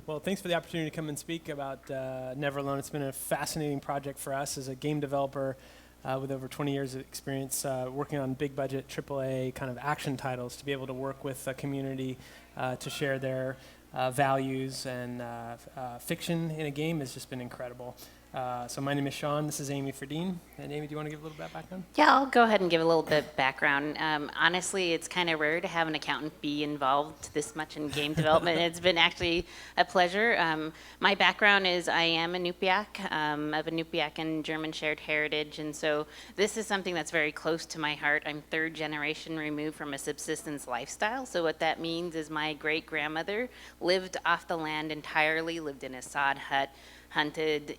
Well, thanks for the opportunity to come and speak about Never Alone. It's been a fascinating project for us as a game developer with over 20 years of experience working on big budget AAA kind of action titles, to be able to work with a community to share their values and fiction in a game has just been incredible. So my name is Sean. This is Amy Fredeen. And Amy, do you want to give a little bit of background? Yeah, I'll go ahead and give a little bit of background. Honestly, it's kind of rare to have an accountant be involved this much in game development. It's been actually a pleasure. My background is I am a Nupiaq, of a Nupiaq and German shared heritage, and so this is something that's very close to my heart. I'm third generation removed from a subsistence lifestyle, so what that means is my great-grandmother lived off the land entirely, lived in a sod hut, hunted,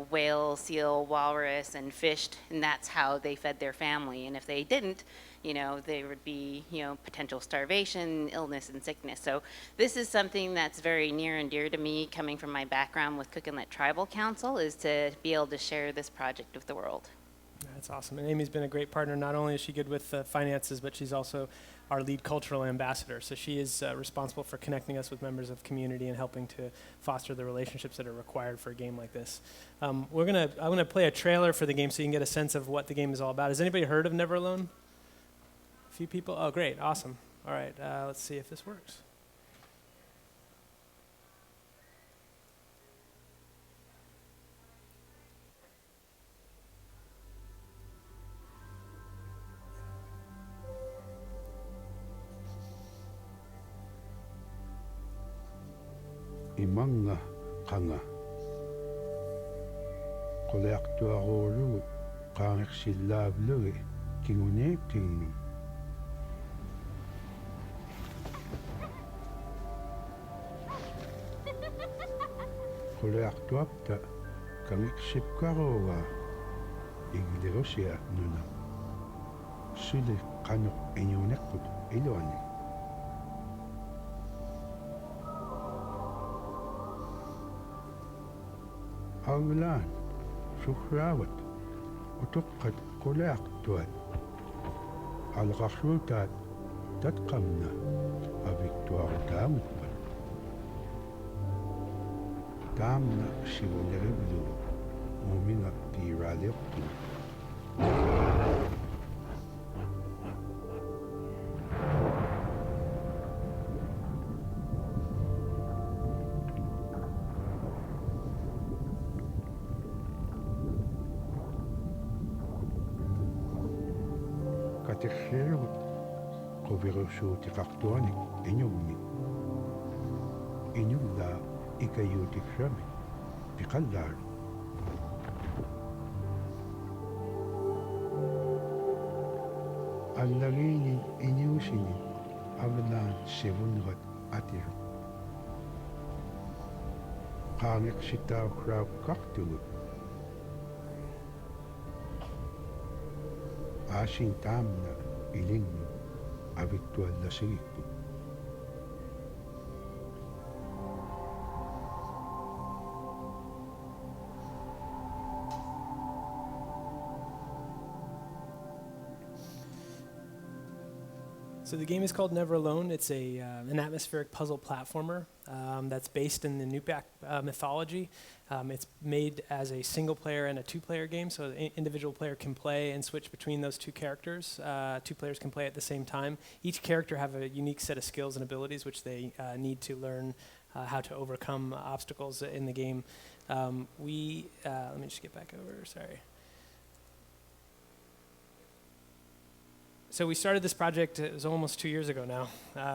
whale, seal, walrus, and fished, and that's how they fed their family. And if they didn't, there would be, potential starvation, illness, and sickness. So this is something that's very near and dear to me, coming from my background with Cook Inlet Tribal Council, is to be able to share this project with the world. That's awesome. And Amy's been a great partner. Not only is she good with finances, but she's also our lead cultural ambassador. So she is responsible for connecting us with members of community and helping to foster the relationships that are required for a game like this. I'm gonna play a trailer for the game so you can get a sense of what the game is all about. Has anybody heard of Never Alone? A few people? Oh, great. Awesome. All right. Let's see if this works. Imanga qanga qoleaqtuaruulugu qaangersillaavlugi kinguneekkinnu qoleaqtuapta kangiqsipkaruuga igilirusia nuna suli qanuq iñuuneqqut iluani Aulaan, suhraavat, utuqqat quleaqtuat, alqarluutaat tatqamna aviktuarutaamutpat. Taamna sivulirivlu muuminga tiiraaliuqqina. Katirrirugut quvirusuutiqartuanik iñugmi iñullaa ikayuutiksrami piqallaaru allagiinin iñuusini avlaan sivunnerat atiru qaangeqsitaaruqraaqqartugut aasin taamna ilingu avittuallasigikku So the game is called Never Alone. It's an atmospheric puzzle platformer that's based in the Nupiaq mythology. It's made as a single player and a two-player game, so the individual player can play and switch between those two characters. Two players can play at the same time. Each character have a unique set of skills and abilities which they need to learn how to overcome obstacles in the game. Let me just get back over, sorry. So we started this project, it was almost 2 years ago now.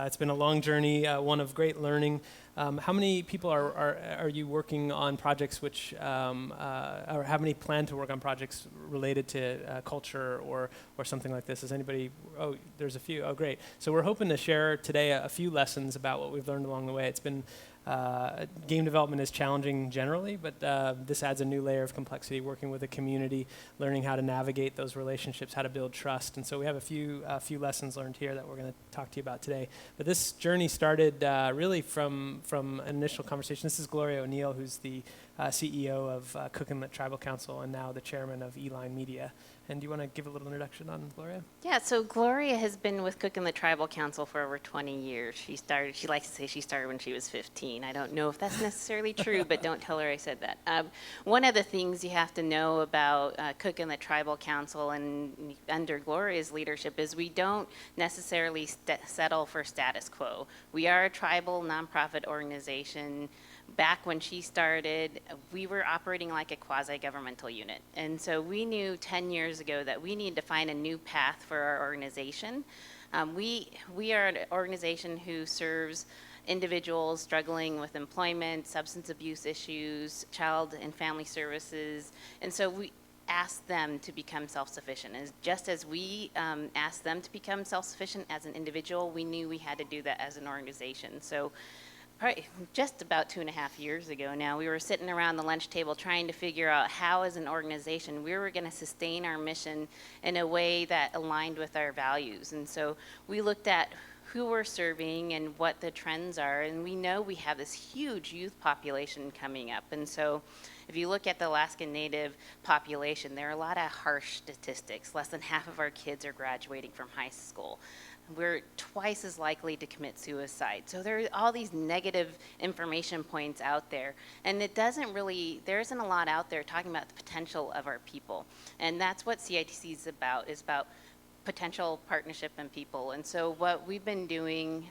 It's been a long journey, one of great learning. How many people are you working on projects which, or how many plan to work on projects related to culture or something like this? Is anybody, oh, there's a few, oh great. So we're hoping to share today a few lessons about what we've learned along the way. It's been, game development is challenging generally, but this adds a new layer of complexity, working with a community, learning how to navigate those relationships, how to build trust. And so we have a few lessons learned here that we're going to talk to you about today. But this journey started really from an initial conversation. This is Gloria O'Neill, who's the CEO of Cook Inlet Tribal Council, and now the chairman of Eline Media. And do you want to give a little introduction on Gloria? Yeah, so Gloria has been with Cook Inlet Tribal Council for over 20 years. She likes to say she started when she was 15. I don't know if that's necessarily true, but don't tell her I said that. One of the things you have to know about Cook Inlet Tribal Council and under Gloria's leadership is we don't necessarily settle for status quo. We are a tribal nonprofit organization. Back when she started, we were operating like a quasi-governmental unit. And so we knew 10 years ago that we needed to find a new path for our organization. We are an organization who serves individuals struggling with employment, substance abuse issues, child and family services. And so we asked them to become self-sufficient. And just as we asked them to become self-sufficient as an individual, we knew we had to do that as an organization. So just about 2.5 years ago now, we were sitting around the lunch table trying to figure out how, as an organization, we were going to sustain our mission in a way that aligned with our values. And so we looked at who we're serving and what the trends are, and we know we have this huge youth population coming up. And so if you look at the Alaskan Native population, there are a lot of harsh statistics. Less than half of our kids are graduating from high school. We're twice as likely to commit suicide. So there are all these negative information points out there. And there isn't a lot out there talking about the potential of our people. And that's what CITC is about potential partnership and people. And so what we've been doing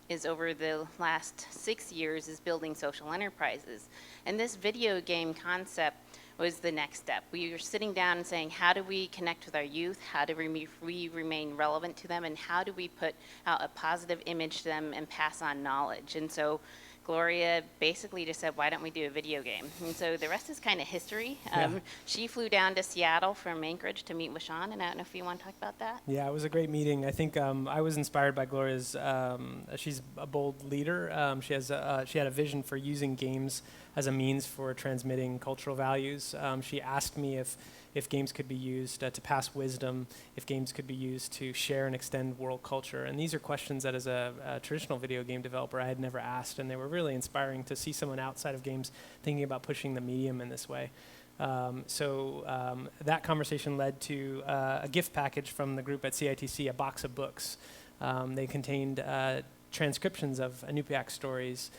is over the last 6 years is building social enterprises. And this video game concept was the next step. We were sitting down and saying, how do we connect with our youth? How do we remain relevant to them? And how do we put out a positive image to them and pass on knowledge? And so Gloria basically just said, why don't we do a video game? And so the rest is kind of history. She flew down to Seattle from Anchorage to meet with Sean, and I don't know if you want to talk about that. Yeah, it was a great meeting. I think I was inspired by Gloria's, she's a bold leader. She had a vision for using games as a means for transmitting cultural values. She asked me if games could be used to pass wisdom, if games could be used to share and extend world culture. And these are questions that as a traditional video game developer I had never asked, and they were really inspiring to see someone outside of games thinking about pushing the medium in this way. So that conversation led to a gift package from the group at CITC, a box of books. They contained transcriptions of Inupiaq stories,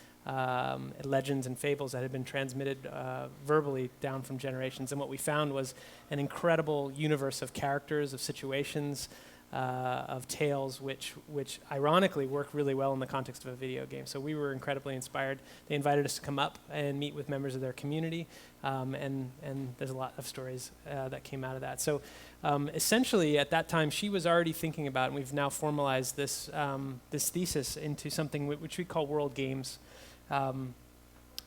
legends and fables that had been transmitted verbally down from generations. And what we found was an incredible universe of characters, of situations, of tales, which ironically work really well in the context of a video game. So we were incredibly inspired. They invited us to come up and meet with members of their community, and there's a lot of stories that came out of that. So essentially, at that time, she was already thinking about, and we've now formalized this thesis into something which we call World Games.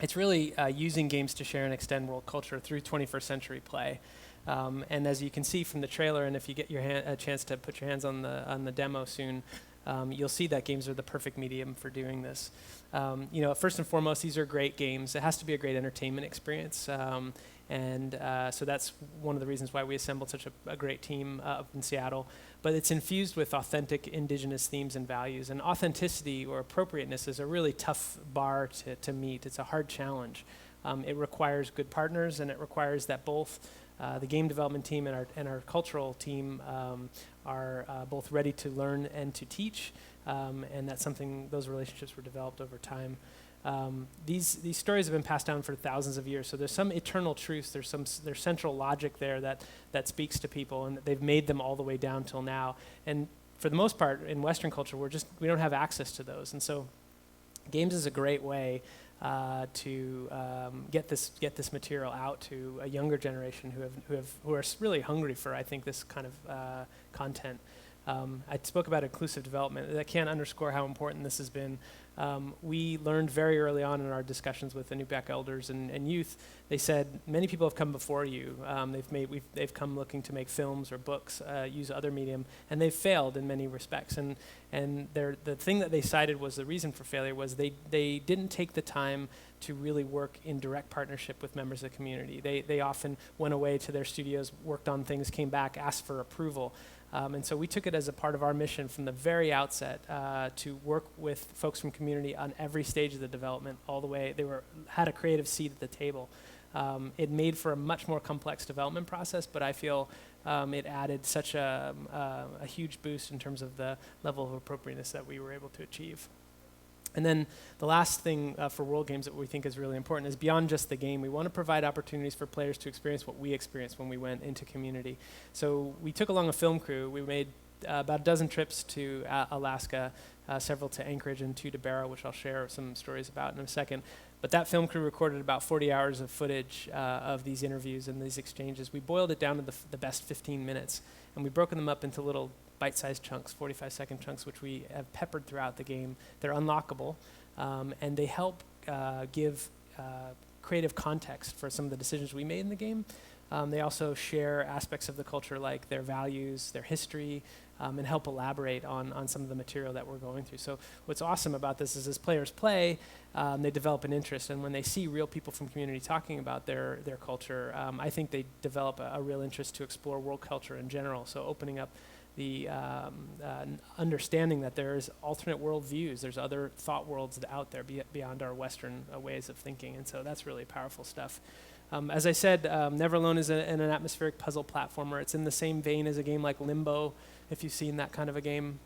It's really using games to share and extend world culture through 21st century play. And as you can see from the trailer, and if you get a chance to put your hands on the demo soon, you'll see that games are the perfect medium for doing this. First and foremost, these are great games. It has to be a great entertainment experience. So that's one of the reasons why we assembled such a great team up in Seattle. But it's infused with authentic indigenous themes and values. And authenticity or appropriateness is a really tough bar to meet. It's a hard challenge. It requires good partners, and it requires that both the game development team and our cultural team are both ready to learn and to teach. And that's something, those relationships were developed over time. These stories have been passed down for thousands of years, so there's some eternal truths, there's central logic there that speaks to people, and they've made them all the way down till now. And for the most part, in Western culture, we don't have access to those, and so games is a great way to get this material out to a younger generation who are really hungry for, I think, this kind of content. I spoke about inclusive development. I can't underscore how important this has been. We learned very early on in our discussions with the Inupiaq elders and youth. They said many people have come before you. They've come looking to make films or books, use other medium, and they've failed in many respects. And the thing that they cited was the reason for failure was they didn't take the time to really work in direct partnership with members of the community. They often went away to their studios, worked on things, came back, asked for approval. And so we took it as a part of our mission from the very outset to work with folks from community on every stage of the development all the way. They had a creative seat at the table. It made for a much more complex development process, but I feel it added such a huge boost in terms of the level of appropriateness that we were able to achieve. And then the last thing for World Games that we think is really important is beyond just the game. We want to provide opportunities for players to experience what we experienced when we went into community. So we took along a film crew. We made about a dozen trips to Alaska, several to Anchorage and 2 to Barrow, which I'll share some stories about in a second. But that film crew recorded about 40 hours of footage of these interviews and these exchanges. We boiled it down to the best 15 minutes, and we've broken them up into little bite-sized chunks, 45-second chunks, which we have peppered throughout the game. They're unlockable, and they help give creative context for some of the decisions we made in the game. They also share aspects of the culture like their values, their history, and help elaborate on some of the material that we're going through. So what's awesome about this is as players play, they develop an interest, and when they see real people from community talking about their culture, I think they develop a real interest to explore world culture in general. So opening up the understanding that there's alternate world views, there's other thought worlds out there beyond our Western ways of thinking, and so that's really powerful stuff. As I said, Never Alone is an atmospheric puzzle platformer. It's in the same vein as a game like Limbo, if you've seen that kind of a game.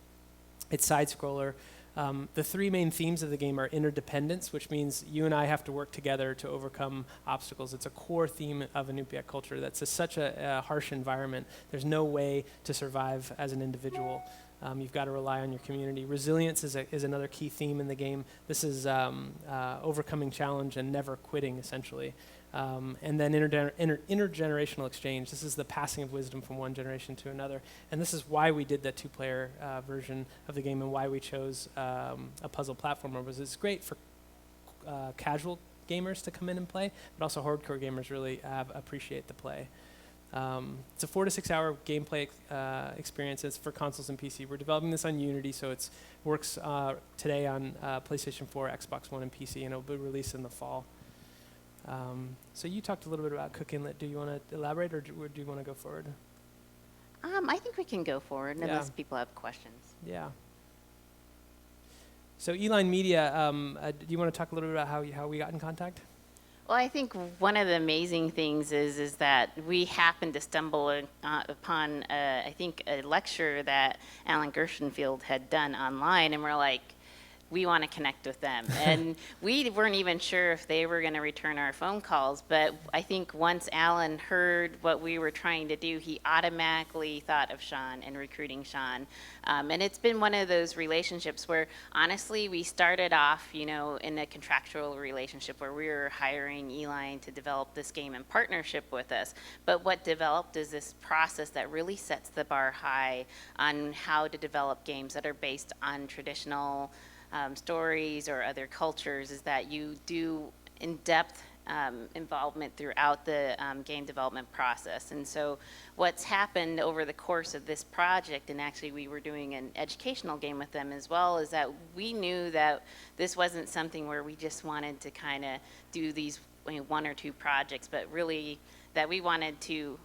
It's side-scroller. The 3 main themes of the game are interdependence, which means you and I have to work together to overcome obstacles. It's a core theme of Inupiaq culture. That's such a harsh environment. There's no way to survive as an individual. You've got to rely on your community. Resilience is another key theme in the game. This is overcoming challenge and never quitting, essentially. And then intergenerational exchange. This is the passing of wisdom from one generation to another. And this is why we did that 2-player version of the game and why we chose a puzzle platformer. Was it's great for casual gamers to come in and play, but also hardcore gamers really appreciate the play. It's a 4 to 6 hour gameplay experience. It's for consoles and PC. We're developing this on Unity, so it works today on PlayStation 4, Xbox One, and PC, and it'll be released in the fall. So you talked a little bit about Cook Inlet. Do you want to elaborate, or do you want to go forward? I think we can go forward unless people have questions. Yeah. So Eline Media, do you want to talk a little bit about how we got in contact? Well, I think one of the amazing things is that we happened to stumble upon, I think, a lecture that Alan Gershenfield had done online, and we're like, we want to connect with them. And we weren't even sure if they were going to return our phone calls, but I think once Alan heard what we were trying to do, he automatically thought of Sean and recruiting Sean. And it's been one of those relationships where, honestly, we started off, in a contractual relationship where we were hiring Eline to develop this game in partnership with us. But what developed is this process that really sets the bar high on how to develop games that are based on traditional stories or other cultures, is that you do in-depth involvement throughout the game development process. And so what's happened over the course of this project, and actually we were doing an educational game with them as well, is that we knew that this wasn't something where we just wanted to kind of do these 1 or 2 projects, but really that we wanted to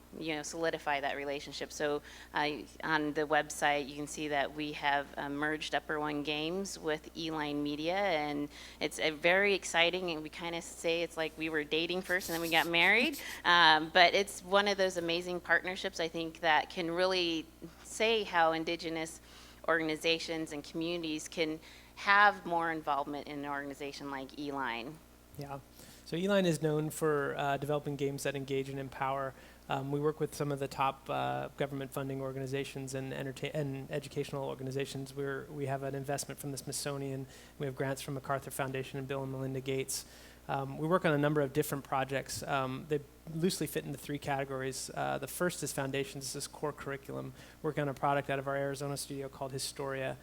solidify that relationship. So on the website you can see that we have merged Upper One Games with Eline Media, and it's very exciting, and we kind of say it's like we were dating first and then we got married, but it's one of those amazing partnerships, I think, that can really say how indigenous organizations and communities can have more involvement in an organization like Eline. Yeah. So Eline is known for developing games that engage and empower. We work with some of the top government funding organizations and educational organizations. We have an investment from the Smithsonian. We have grants from MacArthur Foundation and Bill and Melinda Gates. We work on a number of different projects. They loosely fit into 3 categories. The first is foundations. This is core curriculum. Working on a product out of our Arizona studio called Historia,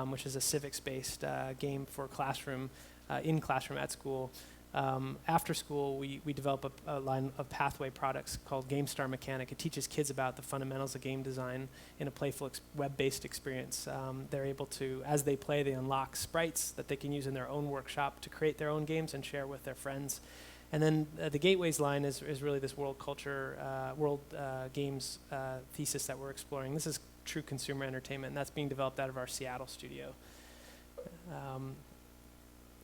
which is a civics-based game for classroom, in classroom at school. After school, we develop a line of pathway products called GameStar Mechanic. It teaches kids about the fundamentals of game design in a playful web-based experience. They're able to, as they play, they unlock sprites that they can use in their own workshop to create their own games and share with their friends. And then the Gateways line is really this world culture, world games thesis that we're exploring. This is true consumer entertainment, and that's being developed out of our Seattle studio.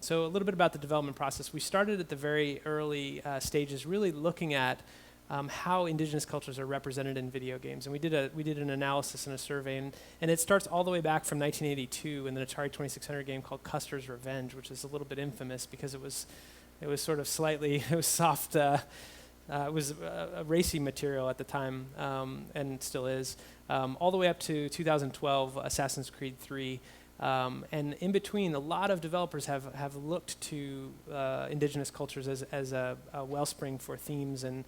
So a little bit about the development process. We started at the very early stages, really looking at how indigenous cultures are represented in video games. And we did an analysis and a survey, and it starts all the way back from 1982 in the Atari 2600 game called Custer's Revenge, which is a little bit infamous because it was sort of slightly, it was soft, it was a racy material at the time, and still is, all the way up to 2012, Assassin's Creed 3. And in between, a lot of developers have looked to indigenous cultures as a wellspring for themes and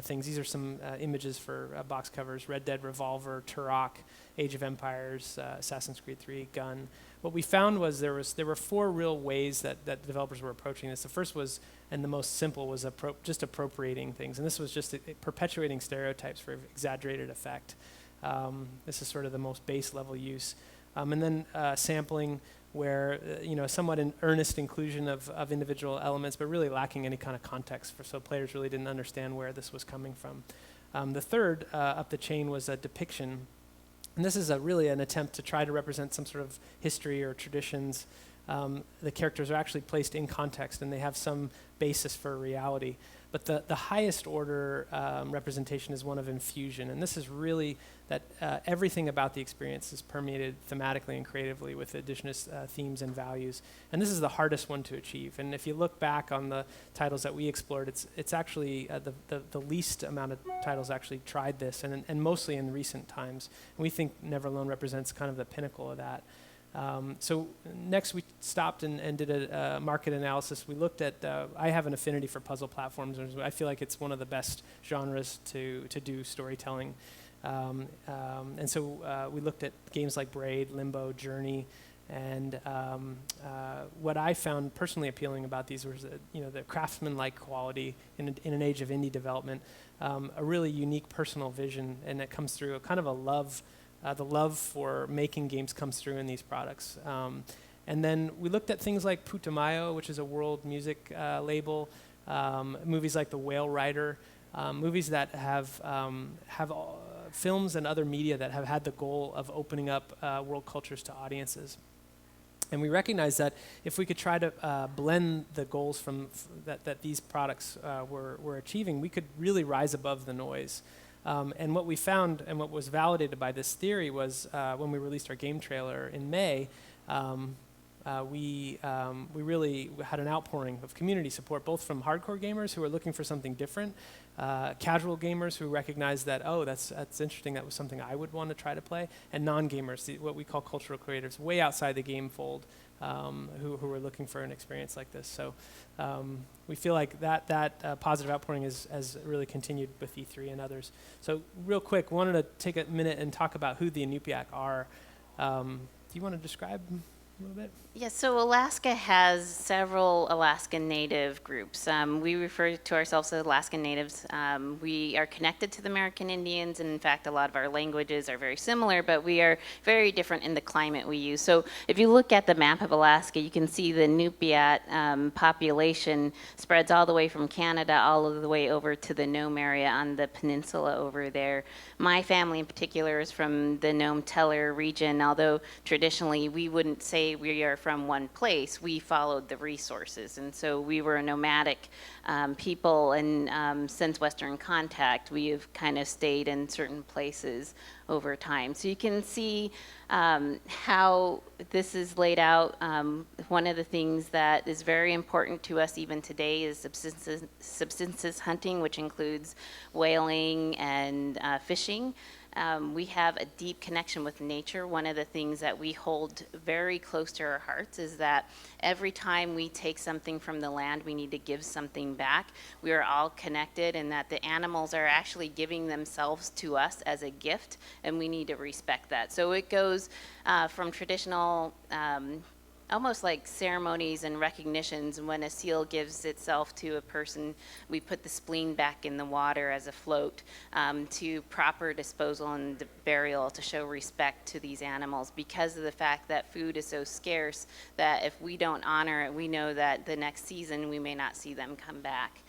things. These are some images for box covers: Red Dead Revolver, Turok, Age of Empires, Assassin's Creed 3, Gun. What we found was there were four real ways that developers were approaching this. The first was, and the most simple, was just appropriating things, and this was just perpetuating stereotypes for exaggerated effect. This is sort of the most base level use. And then sampling, where somewhat an earnest inclusion of individual elements, but really lacking any kind of context, so players really didn't understand where this was coming from. The third up the chain was a depiction, and this is really an attempt to try to represent some sort of history or traditions. The characters are actually placed in context, and they have some basis for reality. But the highest order representation is one of infusion, and this is really that everything about the experience is permeated thematically and creatively with indigenous themes and values. And this is the hardest one to achieve. And if you look back on the titles that we explored, it's actually the least amount of titles actually tried this, and mostly in recent times. And we think Never Alone represents kind of the pinnacle of that. So next we stopped and did a market analysis. We looked at, I have an affinity for puzzle platforms. I feel like it's one of the best genres to do storytelling. And so we looked at games like Braid, Limbo, Journey, and what I found personally appealing about these was the craftsman-like quality in an age of indie development, a really unique personal vision, and it comes through a kind of a love. The love for making games comes through in these products. And then we looked at things like Putumayo, which is a world music label, movies like The Whale Rider, movies that have films and other media that have had the goal of opening up world cultures to audiences. And we recognize that if we could try to blend the goals that these products were achieving, we could really rise above the noise. And what we found, and what was validated by this theory, was when we released our game trailer in May, we really had an outpouring of community support, both from hardcore gamers who are looking for something different, casual gamers who recognize that, oh, that's interesting, that was something I would want to try to play, and non-gamers, what we call cultural creators, way outside the game fold, who were looking for an experience like this. So we feel like that positive outpouring has really continued with E3 and others. So real quick, wanted to take a minute and talk about who the Inupiaq are. Do you want to describe a little bit? Yeah, so Alaska has several Alaskan Native groups. We refer to ourselves as Alaskan Natives. We are connected to the American Indians, and in fact, a lot of our languages are very similar, but we are very different in the climate we use. So if you look at the map of Alaska, you can see the Inupiaq population spreads all the way from Canada all of the way over to the Nome area on the peninsula over there. My family in particular is from the Nome-Teller region, although traditionally we wouldn't say we are from one place. We followed the resources, and so we were a nomadic people, and since Western contact, we have kind of stayed in certain places over time. So you can see how this is laid out. One of the things that is very important to us even today is subsistence hunting, which includes whaling and fishing. We have a deep connection with nature. One of the things that we hold very close to our hearts is that every time we take something from the land, we need to give something back. We are all connected, and that the animals are actually giving themselves to us as a gift, and we need to respect that. So it goes from traditional almost like ceremonies and recognitions. When a seal gives itself to a person, we put the spleen back in the water as a float, to proper disposal and burial to show respect to these animals, because of the fact that food is so scarce that if we don't honor it, we know that the next season we may not see them come back.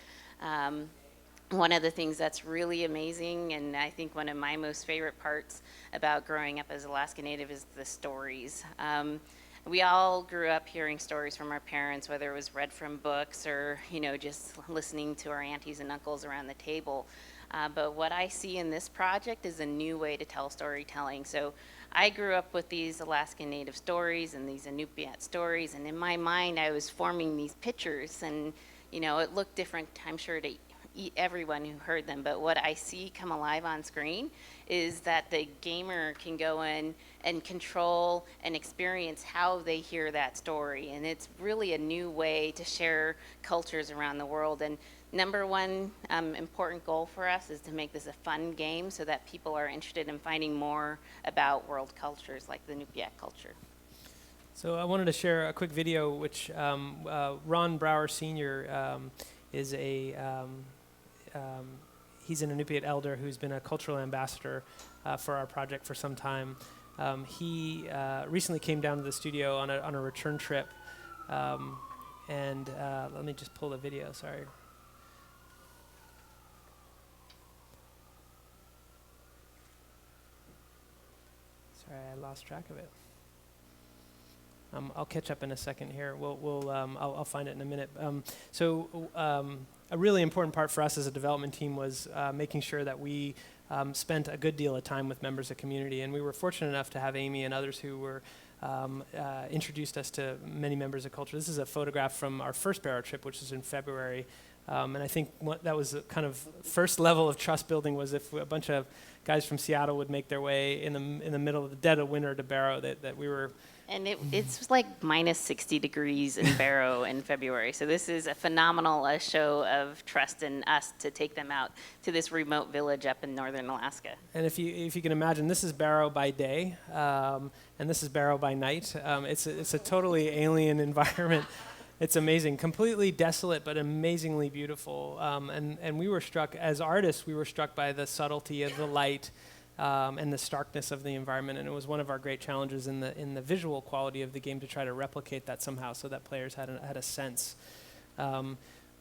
One of the things that's really amazing, and I think one of my most favorite parts about growing up as Alaska Native, is the stories. we all grew up hearing stories from our parents, whether it was read from books or, just listening to our aunties and uncles around the table. But what I see in this project is a new way to tell storytelling. So I grew up with these Alaskan Native stories and these Inupiat stories, and in my mind I was forming these pictures, and it looked different, I'm sure, to everyone who heard them. But what I see come alive on screen is that the gamer can go in and control and experience how they hear that story, and it's really a new way to share cultures around the world. And number one important goal for us is to make this a fun game so that people are interested in finding more about world cultures like the Inupiat culture. So I wanted to share a quick video, which Ron Brower Sr. Is he's an Inupiat elder who's been a cultural ambassador for our project for some time. He recently came down to the studio on a return trip, and let me just pull the video, sorry. Sorry, I lost track of it. I'll catch up in a second here. I'll find it in a minute. A really important part for us as a development team was making sure that we spent a good deal of time with members of community, and we were fortunate enough to have Amy and others who were introduced us to many members of culture. This is a photograph from our first Barrow trip, which was in February. And I think that was a kind of first level of trust building was if a bunch of guys from Seattle would make their way in the middle of the dead of winter to Barrow, that we were. And it's like minus 60 degrees in Barrow in February. So this is a phenomenal show of trust in us to take them out to this remote village up in northern Alaska. And if you can imagine, this is Barrow by day, and this is Barrow by night. It's a totally alien environment. It's amazing, completely desolate, but amazingly beautiful. And we were struck, as artists, we were struck by the subtlety of the light and the starkness of the environment. And it was one of our great challenges in the visual quality of the game to try to replicate that somehow so that players had a sense.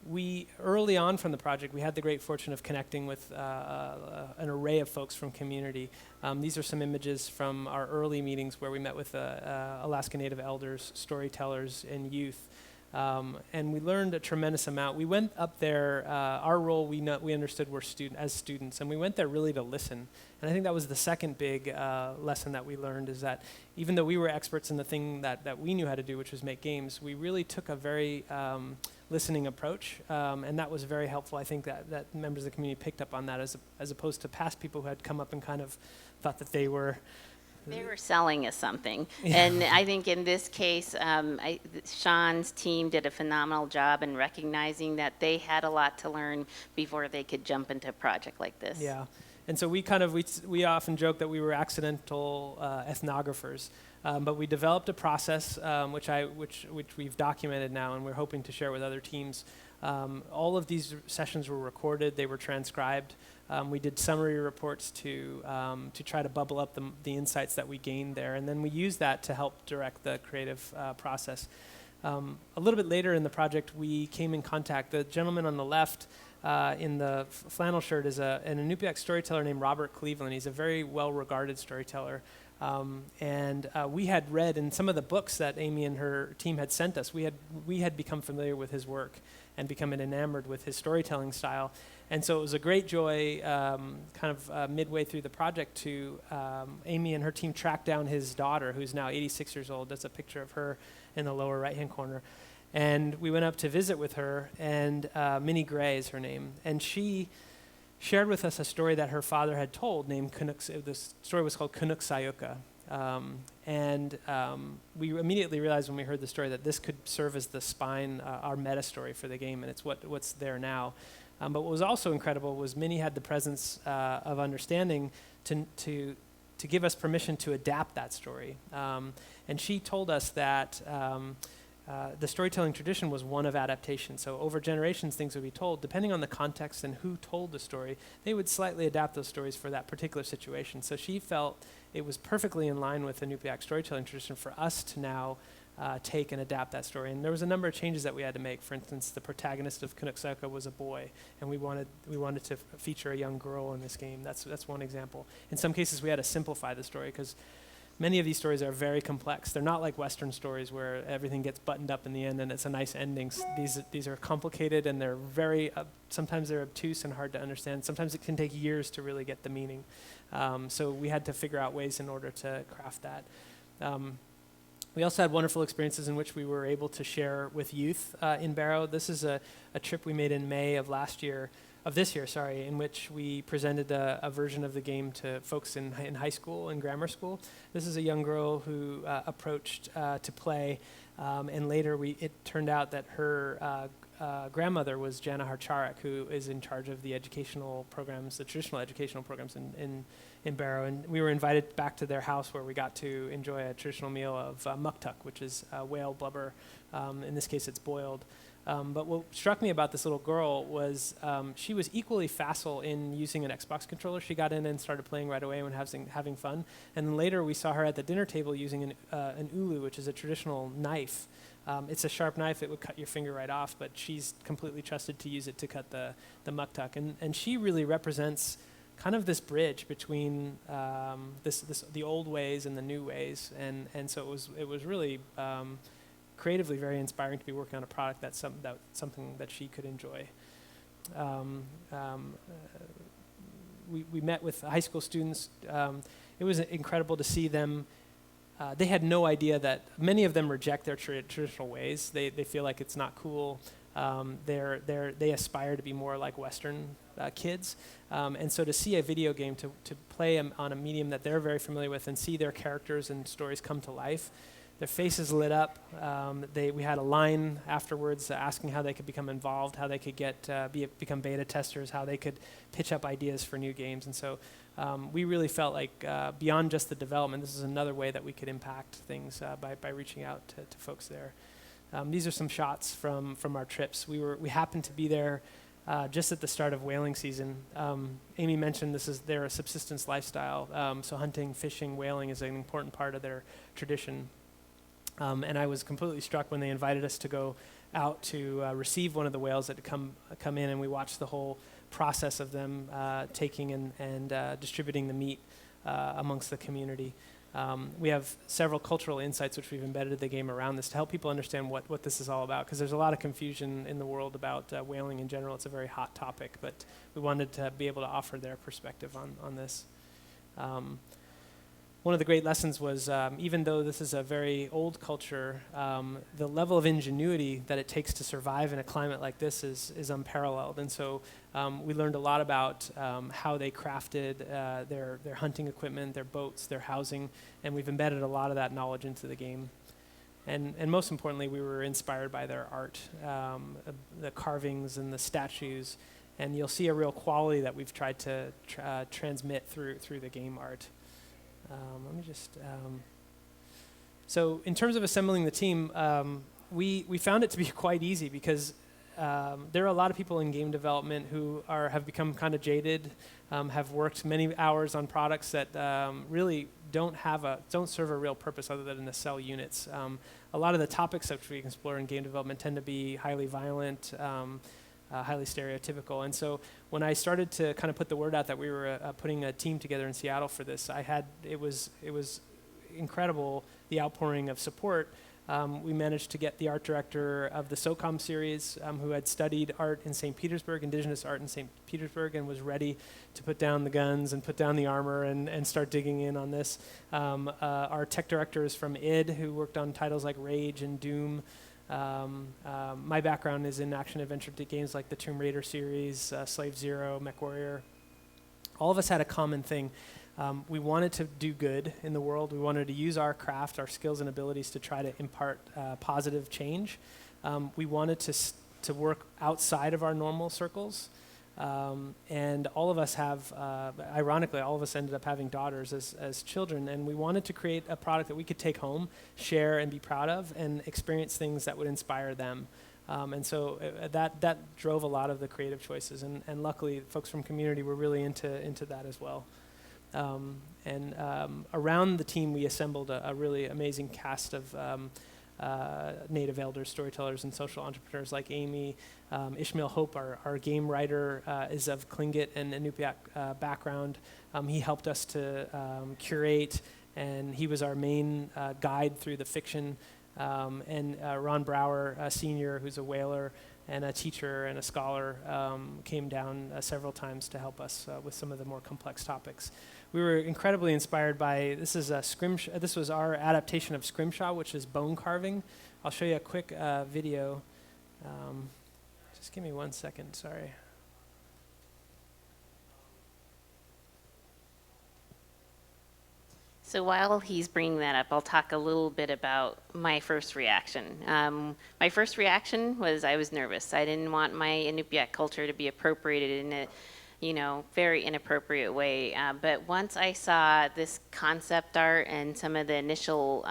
We, early on from the project, we had the great fortune of connecting with an array of folks from community. These are some images from our early meetings where we met with Alaska Native elders, storytellers, and youth. And we learned a tremendous amount. We went up there, our role we understood were as students, and we went there really to listen. And I think that was the second big lesson that we learned, is that even though we were experts in the thing that we knew how to do, which was make games, we really took a very listening approach, and that was very helpful. I think that members of the community picked up on that as opposed to past people who had come up and kind of thought that they were selling us something. Yeah. And I think in this case, Sean's team did a phenomenal job in recognizing that they had a lot to learn before they could jump into a project like this. Yeah. And so we often joke that we were accidental ethnographers, but we developed a process which we've documented now, and we're hoping to share with other teams. All of these sessions were recorded; they were transcribed. We did summary reports to try to bubble up the insights that we gained there, and then we used that to help direct the creative process. A little bit later in the project, we came in contact. The gentleman on the left in the flannel shirt is an Inupiaq storyteller named Robert Cleveland. He's a very well-regarded storyteller. And we had read in some of the books that Amy and her team had sent us, we had become familiar with his work and become enamored with his storytelling style. And so it was a great joy, midway through the project, to Amy and her team track down his daughter, who's now 86 years old. That's a picture of her in the lower right-hand corner. And we went up to visit with her, and Minnie Gray is her name. And she shared with us a story that her father had told named the story was called Canuck Sayuka. We immediately realized when we heard the story that this could serve as the spine, our meta story for the game, and it's what's there now. But what was also incredible was Minnie had the presence of understanding to give us permission to adapt that story. And she told us that the storytelling tradition was one of adaptation. So over generations, things would be told. Depending on the context and who told the story, they would slightly adapt those stories for that particular situation. So she felt it was perfectly in line with the Inupiaq storytelling tradition for us to now take and adapt that story. And there was a number of changes that we had to make. For instance, the protagonist of Canuck Sayuka was a boy, and we wanted to feature a young girl in this game. That's one example. In some cases, we had to simplify the story because many of these stories are very complex. They're not like Western stories where everything gets buttoned up in the end and it's a nice ending. These are complicated, and they're very, sometimes they're obtuse and hard to understand. Sometimes it can take years to really get the meaning. So we had to figure out ways in order to craft that. We also had wonderful experiences in which we were able to share with youth in Barrow. This is a trip we made in May of this year, in which we presented a version of the game to folks in high school and grammar school. This is a young girl who approached to play, and later it turned out that her grandmother was Jana Harcharek, who is in charge of the educational programs, the traditional educational programs in Barrow. And we were invited back to their house where we got to enjoy a traditional meal of muktuk, which is whale blubber. In this case, it's boiled. But what struck me about this little girl was she was equally facile in using an Xbox controller. She got in and started playing right away when having fun. And then later we saw her at the dinner table using an ulu, which is a traditional knife. It's a sharp knife. It would cut your finger right off, but she's completely trusted to use it to cut the muktuk. And she really represents kind of this bridge between the old ways and the new ways. And so it was really creatively very inspiring to be working on a product that's something that she could enjoy. We met with high school students. It was incredible to see them. They had no idea that many of them reject their traditional ways. They feel like it's not cool. They aspire to be more like Western kids. And so to see a video game, to play on a medium that they're very familiar with and see their characters and stories come to life, their faces lit up. We had a line afterwards asking how they could become involved, how they could become beta testers, how they could pitch up ideas for new games. And so we really felt like beyond just the development, this is another way that we could impact things by reaching out to folks there. These are some shots from our trips. We happened to be there just at the start of whaling season. Amy mentioned they're a subsistence lifestyle, so hunting, fishing, whaling is an important part of their tradition. And I was completely struck when they invited us to go out to receive one of the whales that had come in, and we watched the whole process of them taking and distributing the meat amongst the community. We have several cultural insights which we've embedded in the game around this to help people understand what this is all about, because there's a lot of confusion in the world about whaling in general. It's a very hot topic, but we wanted to be able to offer their perspective on this. One of the great lessons was, even though this is a very old culture, the level of ingenuity that it takes to survive in a climate like this is unparalleled. And so we learned a lot about how they crafted their hunting equipment, their boats, their housing, and we've embedded a lot of that knowledge into the game. And most importantly, we were inspired by their art, the carvings and the statues, and you'll see a real quality that we've tried to transmit through the game art. So in terms of assembling the team, we found it to be quite easy because there are a lot of people in game development who have become kind of jaded, have worked many hours on products that really don't serve a real purpose other than to sell units. A lot of the topics that we explore in game development tend to be highly violent, highly stereotypical. And so when I started to kind of put the word out that we were putting a team together in Seattle for this, it was incredible, the outpouring of support. We managed to get the art director of the SOCOM series, who had studied art in St. Petersburg, indigenous art in St. Petersburg, and was ready to put down the guns and put down the armor and start digging in on this. Our tech director is from id, who worked on titles like Rage and Doom. My background is in action-adventure games like the Tomb Raider series, Slave Zero, MechWarrior. All of us had a common thing. We wanted to do good in the world. We wanted to use our craft, our skills and abilities to try to impart positive change. We wanted to work outside of our normal circles. And all of us ironically, all of us ended up having daughters as children, and we wanted to create a product that we could take home, share, and be proud of, and experience things that would inspire them. And so that drove a lot of the creative choices, and luckily, folks from community were really into that as well. Around the team, we assembled a really amazing cast of native elders, storytellers, and social entrepreneurs like Amy. Ishmael Hope, our game writer, is of Tlingit and Inupiaq background. He helped us to curate and he was our main guide through the fiction. And Ron Brower, a senior who's a whaler and a teacher and a scholar, came down several times to help us with some of the more complex topics. We were incredibly inspired by, this was our adaptation of scrimshaw, which is bone carving. I'll show you a quick video. Just give me 1 second, sorry. So while he's bringing that up, I'll talk a little bit about my first reaction. My first reaction was I was nervous. I didn't want my Inupiaq culture to be appropriated in a, very inappropriate way. But once I saw this concept art and some of the initial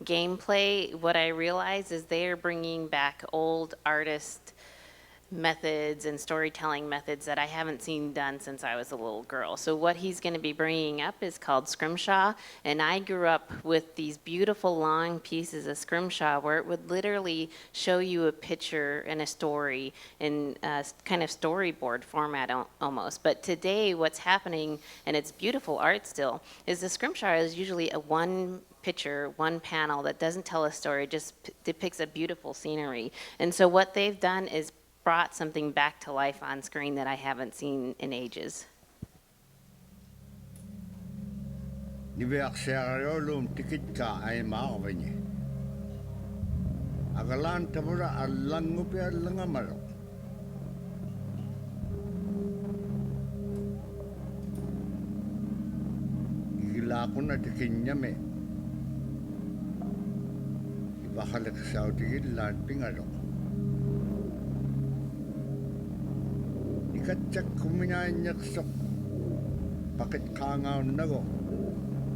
gameplay, what I realized is they are bringing back old artist methods and storytelling methods that I haven't seen done since I was a little girl. So what he's going to be bringing up is called scrimshaw, and I grew up with these beautiful long pieces of scrimshaw where it would literally show you a picture and a story in kind of storyboard format almost. But today what's happening, and it's beautiful art still, is the scrimshaw is usually a one picture, one panel that doesn't tell a story, just depicts a beautiful scenery. And so what they've done is brought something back to life on screen that I haven't seen in ages. Nibiaksarolum tikit ka ay maavanye. Agalan tamura allangupi allangamalo. Igila ko na tikinya me. Ibakalik sa utigil lan pingalo. Ikatsak kuminanyak sok pakit kangaw nago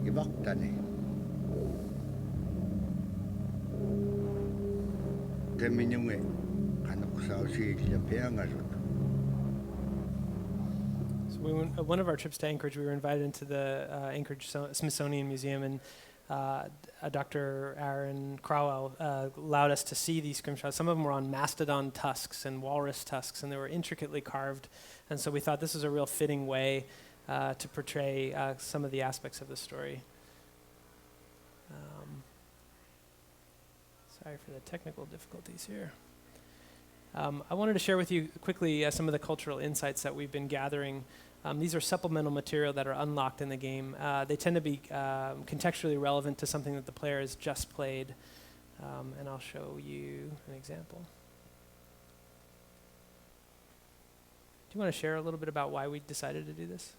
ibaktani keminyunge kanok sa usilya peangarot. So one of our trips to Anchorage, we were invited into the Anchorage Smithsonian Museum, and Dr. Aaron Crowell allowed us to see these scrimshaws. Some of them were on mastodon tusks and walrus tusks, and they were intricately carved. And so we thought this was a real fitting way to portray some of the aspects of the story. Sorry for the technical difficulties here. I wanted to share with you quickly some of the cultural insights that we've been gathering. These are supplemental material that are unlocked in the game. They tend to be contextually relevant to something that the player has just played. And I'll show you an example. Do you want to share a little bit about why we decided to do this?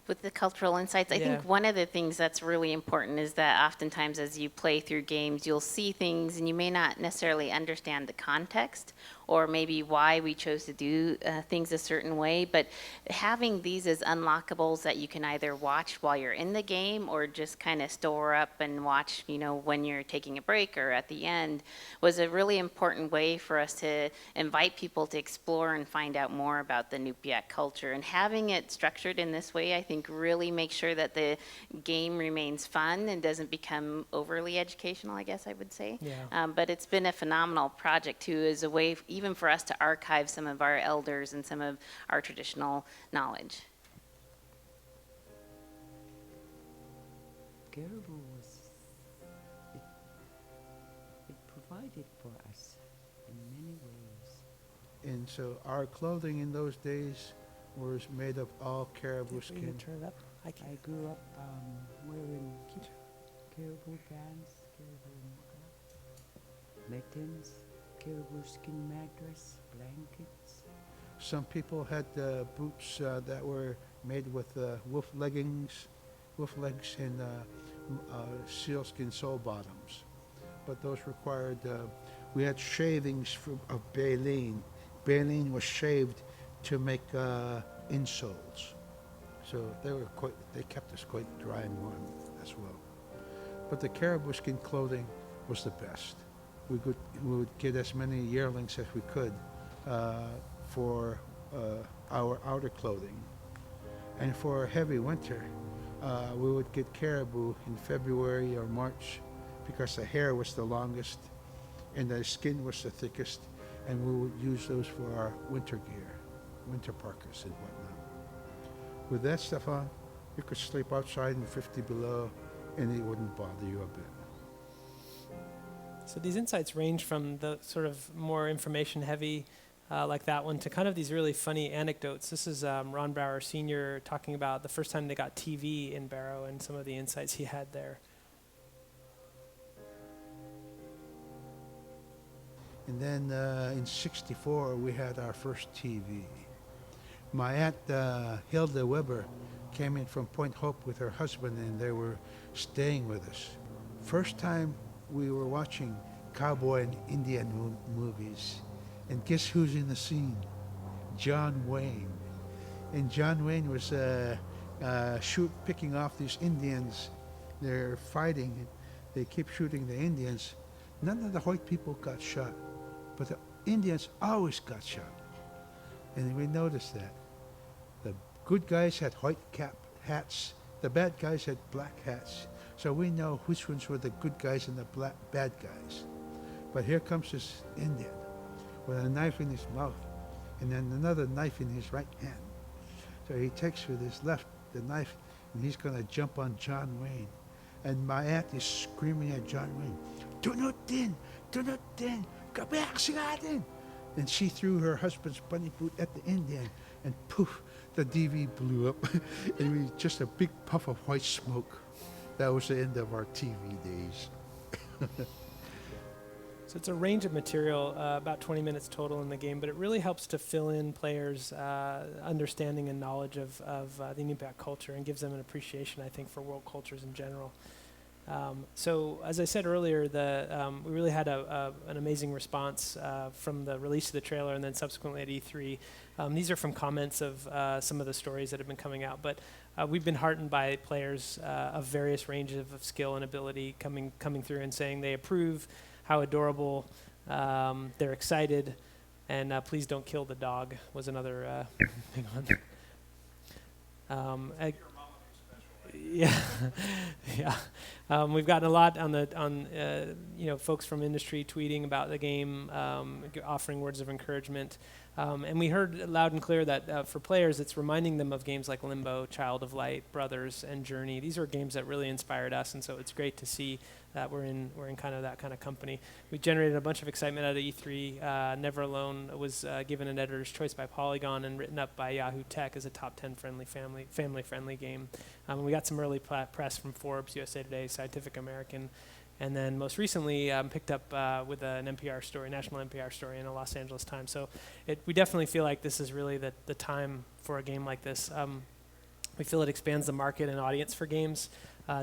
With the cultural insights, I think one of the things that's really important is that oftentimes as you play through games, you'll see things and you may not necessarily understand the context or maybe why we chose to do things a certain way, but having these as unlockables that you can either watch while you're in the game or just kind of store up and watch, when you're taking a break or at the end, was a really important way for us to invite people to explore and find out more about the Inupiaq culture. And having it structured in this way, I think really makes sure that the game remains fun and doesn't become overly educational, I guess I would say. Yeah. But it's been a phenomenal project too, as a way even for us to archive some of our elders and some of our traditional knowledge. Caribou it provided for us in many ways. And so our clothing in those days was made of all caribou If we skin. could turn it up. I grew up wearing caribou pants, caribou mittens, caribou skin mattress, blankets. Some people had boots that were made with wolf legs, and sealskin sole bottoms. But those required, we had shavings of baleen. Baleen was shaved to make insoles. So they kept us quite dry and warm as well. But the caribou skin clothing was the best. We would get as many yearlings as we could for our outer clothing. And for heavy winter, we would get caribou in February or March because the hair was the longest and the skin was the thickest, and we would use those for our winter gear, winter parkas and whatnot. With that stuff on, you could sleep outside in 50 below and it wouldn't bother you a bit. So these insights range from the sort of more information heavy, like that one, to kind of these really funny anecdotes. This is Ron Brower Sr. talking about the first time they got TV in Barrow and some of the insights he had there. And then in '64, we had our first TV. My aunt Hilda Weber came in from Point Hope with her husband, and they were staying with us. First time we were watching cowboy and Indian movies. And guess who's in the scene? John Wayne. And John Wayne was picking off these Indians. They're fighting. They keep shooting the Indians. None of the white people got shot, but the Indians always got shot. And we noticed that. The good guys had white cap hats. The bad guys had black hats. So we know which ones were the good guys and the bad guys. But here comes this Indian with a knife in his mouth and then another knife in his right hand. So he takes with his left the knife and he's going to jump on John Wayne. And my aunt is screaming at John Wayne, do not din, go back sa atin. And she threw her husband's bunny boot at the Indian and poof, the DV blew up. And we just a big puff of white smoke. That was the end of our TV days. So it's a range of material, about 20 minutes total in the game, but it really helps to fill in players' understanding and knowledge of the Inupiaq culture and gives them an appreciation, I think, for world cultures in general. So as I said earlier, we really had an amazing response from the release of the trailer and then subsequently at E3. These are from comments of some of the stories that have been coming out, but we've been heartened by players of various ranges of skill and ability coming through and saying they approve, how adorable, they're excited, and please don't kill the dog was another big one. Yeah, yeah. We've gotten a lot on folks from industry tweeting about the game, offering words of encouragement, and we heard loud and clear that for players, it's reminding them of games like Limbo, Child of Light, Brothers, and Journey. These are games that really inspired us, and so it's great to see that we're in kind of that kind of company. We generated a bunch of excitement out of E3. Never Alone was given an editor's choice by Polygon and written up by Yahoo Tech as a top 10 family-friendly game. We got some early press from Forbes, USA Today, Scientific American, and then most recently picked up with an NPR story, national NPR story in the Los Angeles Times. So we definitely feel like this is really the time for a game like this. We feel it expands the market and audience for games,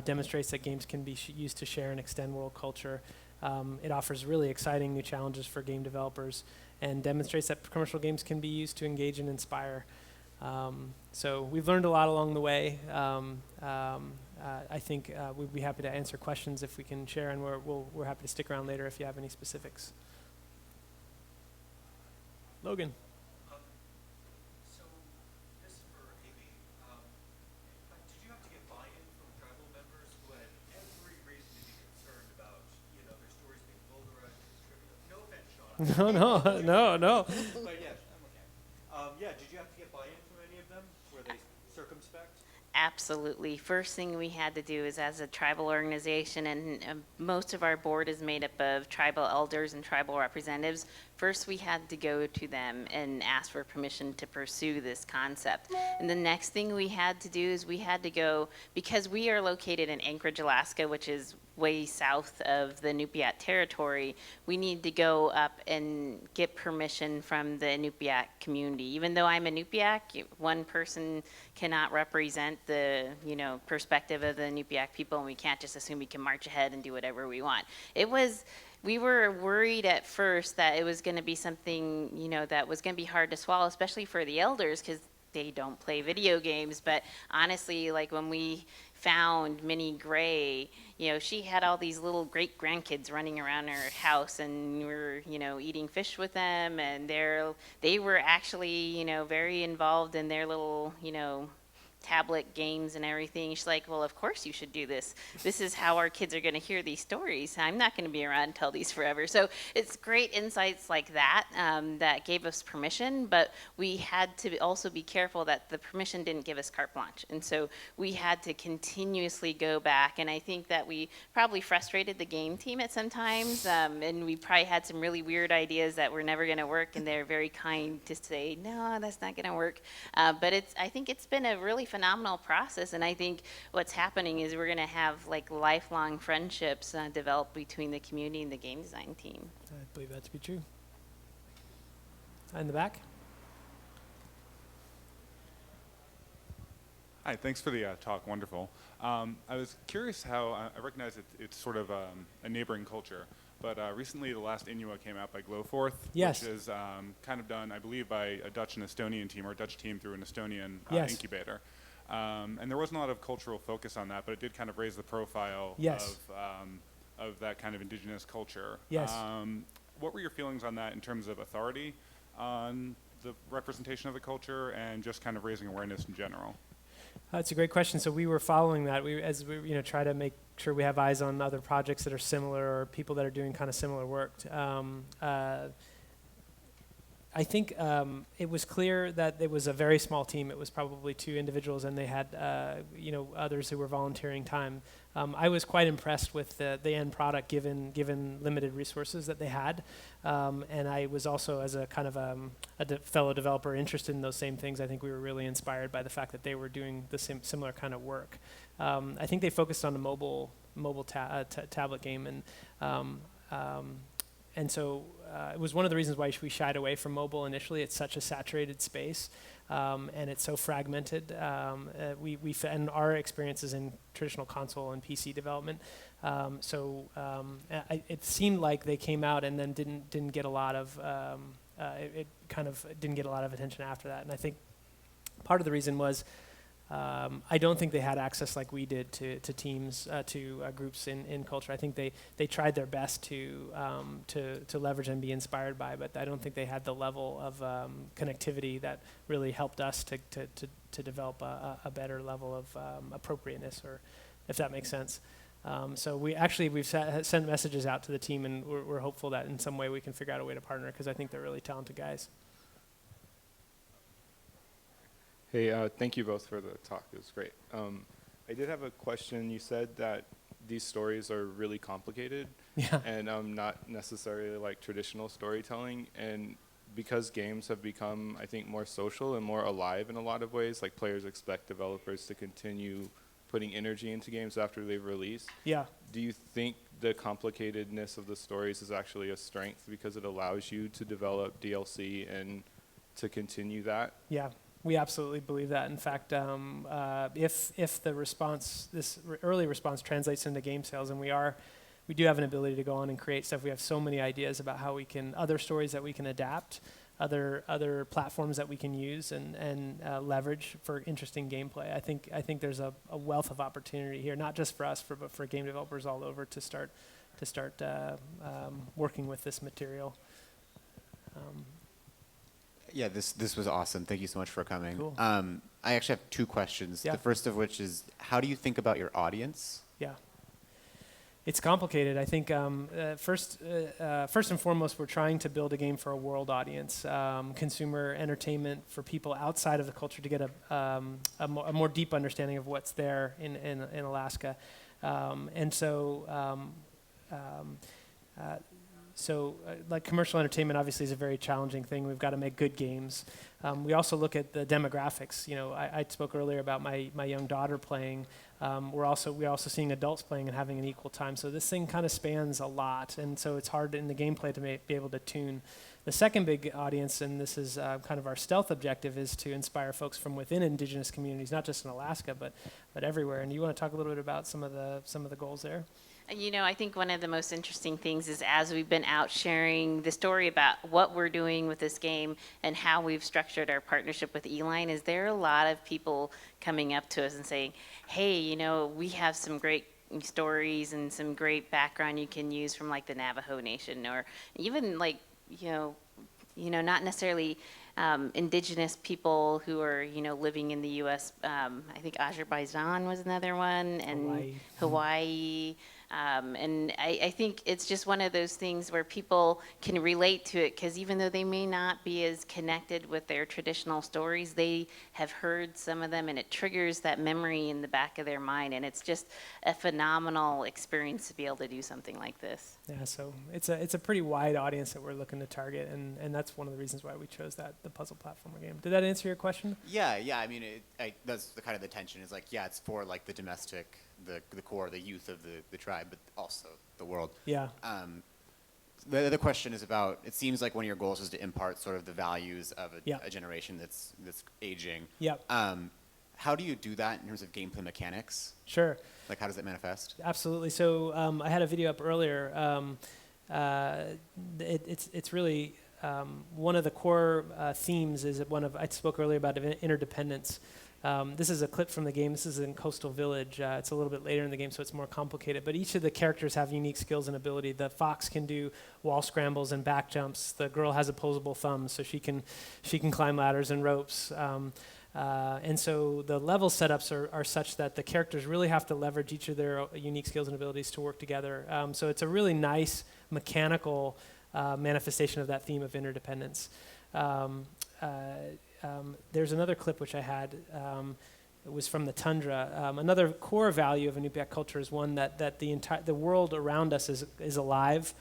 demonstrates that games can be used to share and extend world culture. It offers really exciting new challenges for game developers and demonstrates that commercial games can be used to engage and inspire. So we've learned a lot along the way. I think we'd be happy to answer questions if we can share, and we're happy to stick around later if you have any specifics. Logan. So this is for Amy. Did you have to get buy-in from tribal members who had every reason to be concerned about, their stories being vulgarized and distributed? No offense, Sean. No. But yes, I'm okay. Did you have to get buy-in from any of them? Were they circumspect? Absolutely. First thing we had to do is, as a tribal organization, and most of our board is made up of tribal elders and tribal representatives, first we had to go to them and ask for permission to pursue this concept. And the next thing we had to do is we had to go, because we are located in Anchorage, Alaska, which is way south of the Inupiaq territory, we need to go up and get permission from the Inupiaq community. Even though I'm a Inupiaq, one person cannot represent the perspective of the Inupiaq people, and we can't just assume we can march ahead and do whatever we want. We were worried at first that it was going to be something that was going to be hard to swallow, especially for the elders, because they don't play video games. But honestly, like when we found Minnie Gray, she had all these little great grandkids running around her house, and we were, eating fish with them, and they were actually, very involved in their little, tablet games and everything. She's like, well, of course you should do this. This is how our kids are going to hear these stories. I'm not going to be around and tell these forever. So it's great insights like that that gave us permission, but we had to also be careful that the permission didn't give us carte blanche. And so we had to continuously go back, and I think that we probably frustrated the game team at some times, and we probably had some really weird ideas that were never going to work, and they're very kind to say, no, that's not going to work. But I think it's been a really phenomenal process, and I think what's happening is we're going to have like lifelong friendships develop between the community and the game design team. I believe that to be true. In the back. Hi, thanks for the talk, wonderful. I was curious how, I recognize it's sort of a neighboring culture, but recently the last Inua came out by Glowforth, Yes. which is kind of done, I believe, by a Dutch and Estonian team, or a Dutch team through an Estonian Yes. incubator. And there wasn't a lot of cultural focus on that, but it did kind of raise the profile Yes. of that kind of indigenous culture. Yes. What were your feelings on that in terms of authority on the representation of the culture and just kind of raising awareness in general? That's a great question. So we were following that. As we try to make sure we have eyes on other projects that are similar or people that are doing kind of similar work. I think it was clear that it was a very small team. It was probably 2 individuals, and they had others who were volunteering time. I was quite impressed with the end product, given limited resources that they had, and I was also, as a kind of fellow developer interested in those same things. I think we were really inspired by the fact that they were doing the similar kind of work. I think they focused on the mobile tablet game, and so it was one of the reasons why we shied away from mobile initially. It's such a saturated space, and it's so fragmented. And our experiences in traditional console and PC development. It seemed like they came out and then didn't get a lot of it kind of didn't get a lot of attention after that. And I think part of the reason was I don't think they had access like we did to teams, to groups in culture. I think they tried their best to leverage and be inspired by, but I don't think they had the level of connectivity that really helped us to develop a better level of appropriateness, or if that makes sense. So we've sent messages out to the team, and we're hopeful that in some way we can figure out a way to partner, because I think they're really talented guys. Hey, thank you both for the talk. It was great. I did have a question. You said that these stories are really complicated, Yeah. and not necessarily like traditional storytelling. And because games have become, I think, more social and more alive in a lot of ways, like players expect developers to continue putting energy into games after they've released. Yeah. Do you think the complicatedness of the stories is actually a strength because it allows you to develop DLC and to continue that? Yeah. We absolutely believe that. In fact, if the response, early response, translates into game sales, and we do have an ability to go on and create stuff. We have so many ideas about how we can, other stories that we can adapt, other platforms that we can use and leverage for interesting gameplay. I think there's a wealth of opportunity here, not just for us, but for game developers all over to start working with this material. Yeah, this was awesome. Thank you so much for coming. Cool. I actually have 2 questions. Yeah. The first of which is, how do you think about your audience? Yeah. It's complicated. I think first and foremost, we're trying to build a game for a world audience, consumer entertainment for people outside of the culture to get a more deep understanding of what's there in Alaska. Like commercial entertainment obviously is a very challenging thing. We've got to make good games. We also look at the demographics. I spoke earlier about my young daughter playing. We're also seeing adults playing and having an equal time. So this thing kind of spans a lot, and so it's hard in the gameplay to be able to tune. The second big audience, and this is kind of our stealth objective, is to inspire folks from within indigenous communities, not just in Alaska, but everywhere. And you want to talk a little bit about some of the goals there? I think one of the most interesting things is, as we've been out sharing the story about what we're doing with this game and how we've structured our partnership with Eline, is there are a lot of people coming up to us and saying, hey, we have some great stories and some great background you can use from like the Navajo Nation, or even like, not necessarily indigenous people who are, living in the U.S. I think Azerbaijan was another one, and Hawaii. And I think it's just one of those things where people can relate to it, because even though they may not be as connected with their traditional stories, they have heard some of them, and it triggers that memory in the back of their mind. And it's just a phenomenal experience to be able to do something like this. Yeah, so it's a pretty wide audience that we're looking to target, and that's one of the reasons why we chose the puzzle platformer game. Did that answer your question? Yeah. I mean, that's the kind of the tension is like, yeah, it's for like the domestic, the core, the youth of the tribe, but also the world. Yeah. The other question is about, it seems like one of your goals is to impart sort of the values of a generation that's aging. Yep. How do you do that in terms of gameplay mechanics? Sure. Like, how does it manifest? Absolutely. So I had a video up earlier. It's really one of the core themes is I spoke earlier about interdependence. This is a clip from the game. This is in Coastal Village. It's a little bit later in the game, so it's more complicated. But each of the characters have unique skills and ability. The fox can do wall scrambles and back jumps. The girl has opposable thumbs, so she can climb ladders and ropes. And so the level setups are such that the characters really have to leverage each of their unique skills and abilities to work together. So it's a really nice mechanical manifestation of that theme of interdependence. There's another clip which I had. It was from the tundra. Another core value of Inupiaq culture is one that the world around us is alive.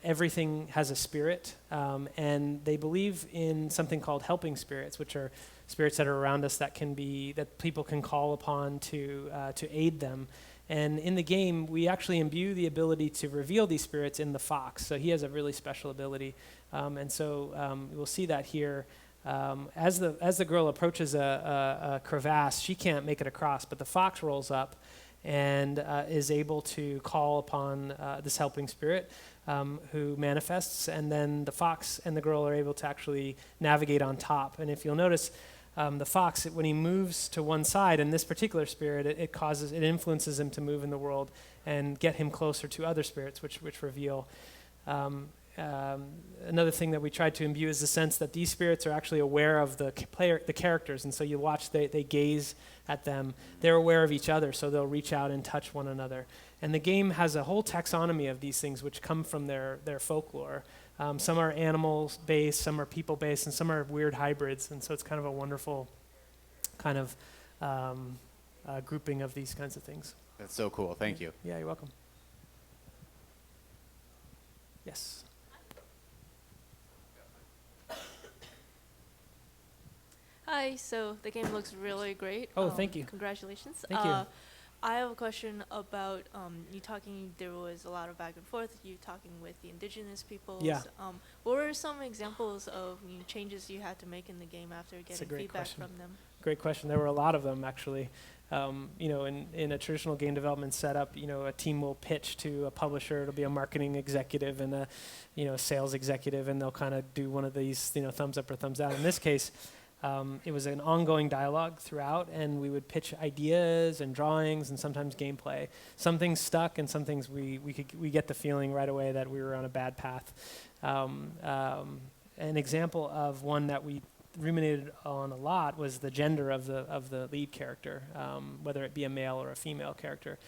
Everything has a spirit, and they believe in something called helping spirits, which are spirits that are around us that people can call upon to aid them. And in the game, we actually imbue the ability to reveal these spirits in the fox. So he has a really special ability, and so we'll see that here. As the girl approaches a crevasse, she can't make it across, but the fox rolls up and is able to call upon this helping spirit who manifests, and then the fox and the girl are able to actually navigate on top. And if you'll notice, the fox, when he moves to one side, in this particular spirit, it influences him to move in the world and get him closer to other spirits, which reveal. Another thing that we tried to imbue is the sense that these spirits are actually aware of the characters, and so you watch, they gaze at them. They're aware of each other, so they'll reach out and touch one another. And the game has a whole taxonomy of these things which come from their folklore. Some are animal-based, some are people-based, and some are weird hybrids, and so it's kind of a wonderful kind of grouping of these kinds of things. That's so cool. Thank you. Yeah, you're welcome. Yes. Hi, so the game looks really great. Oh, thank you. Congratulations. Thank you. I have a question about there was a lot of back and forth, you talking with the indigenous peoples. Yeah. What were some examples of changes you had to make in the game after getting great feedback question. from them? Great question. There were a lot of them, actually. In a traditional game development setup, a team will pitch to a publisher. It'll be a marketing executive and a sales executive, and they'll kind of do one of these, thumbs up or thumbs down. In this case, it was an ongoing dialogue throughout, and we would pitch ideas and drawings and sometimes gameplay. Some things stuck, and some things we get the feeling right away that we were on a bad path. An example of one that we ruminated on a lot was the gender of the lead character, whether it be a male or a female character.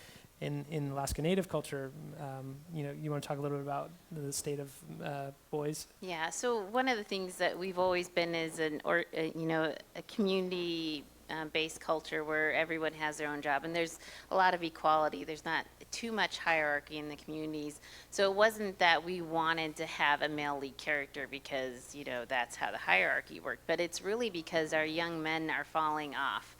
In Alaska Native culture, you want to talk a little bit about the state of boys? Yeah, so one of the things that we've always been is a community-based culture where everyone has their own job, and there's a lot of equality. There's not too much hierarchy in the communities. So it wasn't that we wanted to have a male lead character because, that's how the hierarchy worked, but it's really because our young men are falling off.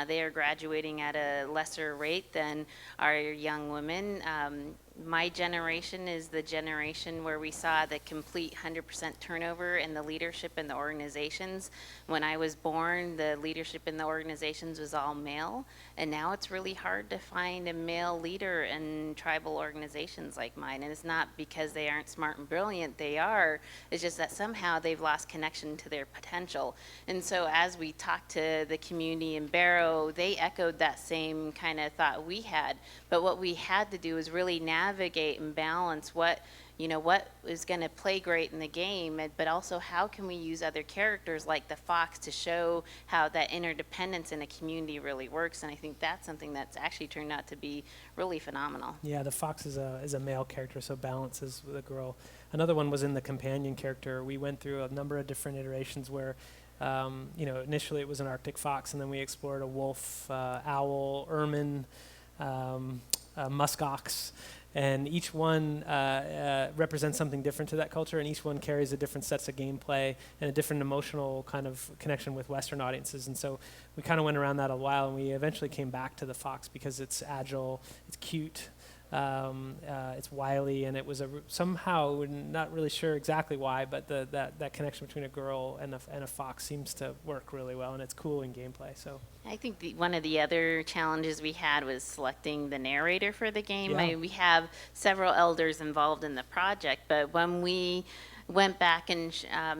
They are graduating at a lesser rate than our young women. My generation is the generation where we saw the complete 100% turnover in the leadership in the organizations. When I was born, the leadership in the organizations was all male, and now it's really hard to find a male leader in tribal organizations like mine. And it's not because they aren't smart and brilliant, they are. It's just that somehow they've lost connection to their potential. And so as we talked to the community in Barrow, they echoed that same kind of thought we had. But what we had to do is really navigate and balance what what is going to play great in the game, but also how can we use other characters like the fox to show how that interdependence in a community really works. And I think that's something that's actually turned out to be really phenomenal. Yeah, the fox is a male character, so balances with a girl. Another one was in the companion character. We went through a number of different iterations where, initially it was an Arctic fox, and then we explored a wolf, owl, ermine, muskox, and each one represents something different to that culture, and each one carries a different sets of gameplay and a different emotional kind of connection with Western audiences. And so we kind of went around that a while, and we eventually came back to the fox because it's agile, it's cute, it's wily, and it was somehow, we're not really sure exactly why, but that connection between a girl and a fox seems to work really well, and it's cool in gameplay. So I think one of the other challenges we had was selecting the narrator for the game. Yeah. I mean, we have several elders involved in the project, but when we went back and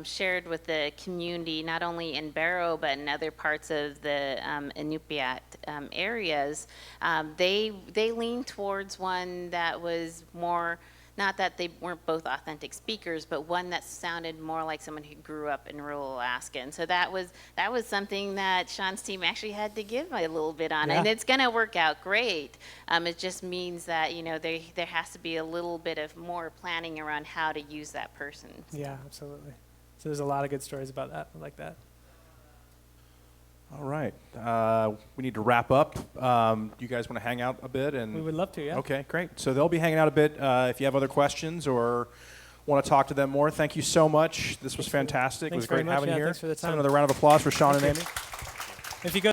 shared with the community, not only in Barrow, but in other parts of the Inupiat areas, they leaned towards one that was more, not that they weren't both authentic speakers, but one that sounded more like someone who grew up in rural Alaska. And so that was something that Sean's team actually had to give a little bit on. Yeah. And it's going to work out great. It just means that, there has to be a little bit of more planning around how to use that person. yeah, absolutely. So there's a lot of good stories about that, like that. All right. We need to wrap up. You guys want to hang out a bit? We would love to, yeah. Okay, great. So they'll be hanging out a bit. If you have other questions or want to talk to them more, thank you so much. This was fantastic. Thanks It was great very much. having you Yeah, here. thanks for the Let's have time. another round of applause for Sean and Amy. If you go